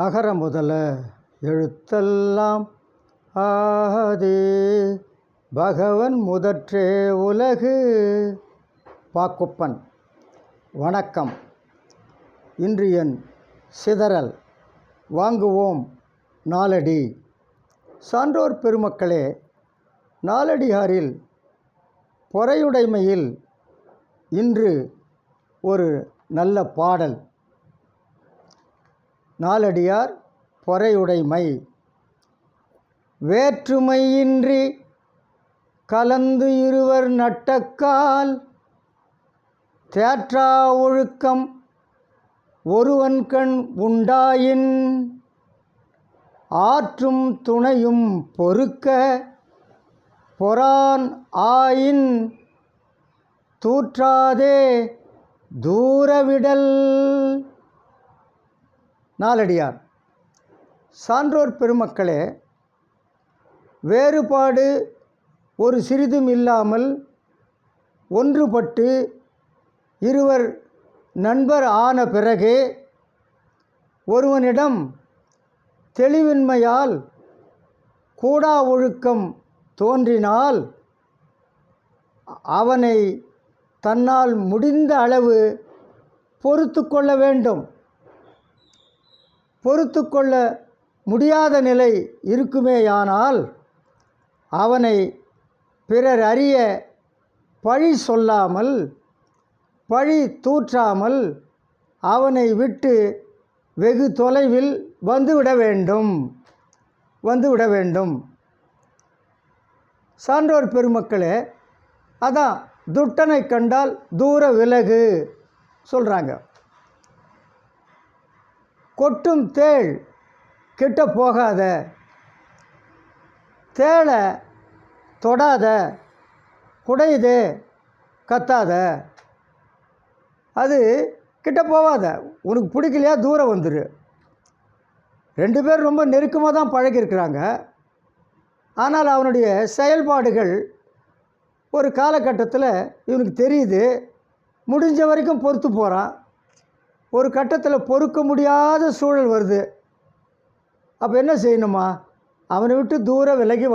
அகர முதல எழுத்தெல்லாம் ஆதி பகவன் முதற்றே உலகு. பாக்குப்பன். வணக்கம். இன்று என் சிதறல் வாங்குவோம் நாலடி. சான்றோர் பெருமக்களே, நாலடியாரில் பொறையுடைமையில் இன்று ஒரு நல்ல பாடல். நாலடியார் பொறையுடைமை. வேற்றுமையின்றி கலந்து இருவர் நட்டக்கால் தேற்றா ஒழுக்கம் ஒருவன்கண் உண்டாயின் ஆற்றும் துணையும் பொறுக்க பொறான் ஆயின் தூற்றாதே தூரவிடல். நாலடியார். சான்றோர் பெருமக்களே, வேறுபாடு ஒரு சிறிதும் இல்லாமல் ஒன்றுபட்டு இருவர் நண்பர் ஆன பிறகு ஒருவனிடம் தெளிவின்மையால் கூடா ஒழுக்கம் தோன்றினால் அவனை தன்னால் முடிந்த அளவு பொறுத்து கொள்ள வேண்டும். பொறுத்து கொள்ள முடியாத நிலை இருக்குமேயானால் அவனை பிறர் அறிய பழி சொல்லாமல் பழி தூற்றாமல் அவனை விட்டு வெகு தொலைவில் வந்துவிட வேண்டும். சான்றோர் பெருமக்களே, அதான் துட்டனை கண்டால் தூர விலகு சொல்கிறாங்க. கொட்டும் தேள் கிட்ட போகாத, தேளை தொடாத, குடையுது கத்தாத, அது கிட்ட போகாத. உனக்கு பிடிக்கலையா தூரம் வந்துடு. ரெண்டு பேர் ரொம்ப நெருக்கமாக தான் பழகிருக்கிறாங்க. ஆனால் அவனுடைய செயல்பாடுகள் ஒரு காலகட்டத்தில் இவனுக்கு தெரியுது. முடிஞ்ச வரைக்கும் பொறுத்து போகிறான். ஒரு கட்டத்தில் பொறுக்க முடியாத சூழல் வருது. அப்போ என்ன செய்யணுமா? அவனை விட்டு தூர விலகி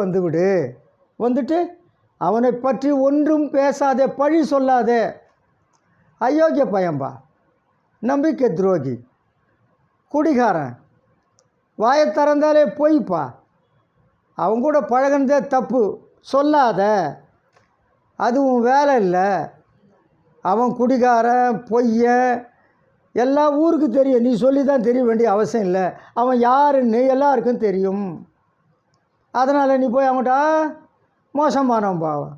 வந்துட்டு அவனை பற்றி ஒன்றும் பேசாதே, பழி சொல்லாதே. அயோக்கிய பையன்பா, நம்பிக்கை துரோகி, குடிகாரன், வாயை திறந்தாலே பொய்ப்பா, அவங்க கூட பழகினதே தப்பு சொல்லாத. அதுவும் வேலை இல்லை. அவன் குடிகாரன், பொய்யன், எல்லா ஊருக்கு தெரியும். நீ சொல்லி தான் தெரிய வேண்டிய அவசியம் இல்லை. அவன் யாருன்னு எல்லாருக்கும் தெரியும். அதனால் நீ போய் அவன்கிட்ட மோசமானவன் பாவம்,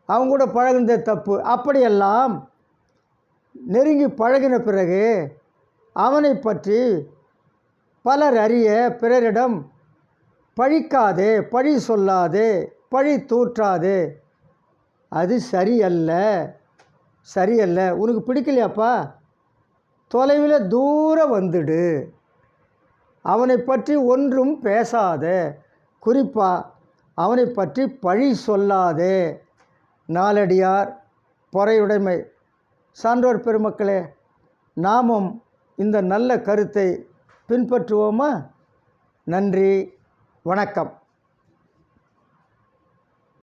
அவங்க கூட பழகினதே தப்பு. அப்படியெல்லாம் நெருங்கி பழகின பிறகு அவனை பற்றி பலர் அறிய பிறரிடம் பழிக்காதே, பழி சொல்லாதே, பழி தூற்றாதே. அது சரியல்ல. உனக்கு பிடிக்கலையாப்பா, தொலைவில் தூரம் வந்துடு. அவனை பற்றி ஒன்றும் பேசாதே, குறிப்பாக அவனை பற்றி பழி சொல்லாதே. நாலடியார் பொறையுடைமை. சான்றோர் பெருமக்களே, நாமும் இந்த நல்ல கருத்தை பின்பற்றுவோமா? நன்றி, வணக்கம்.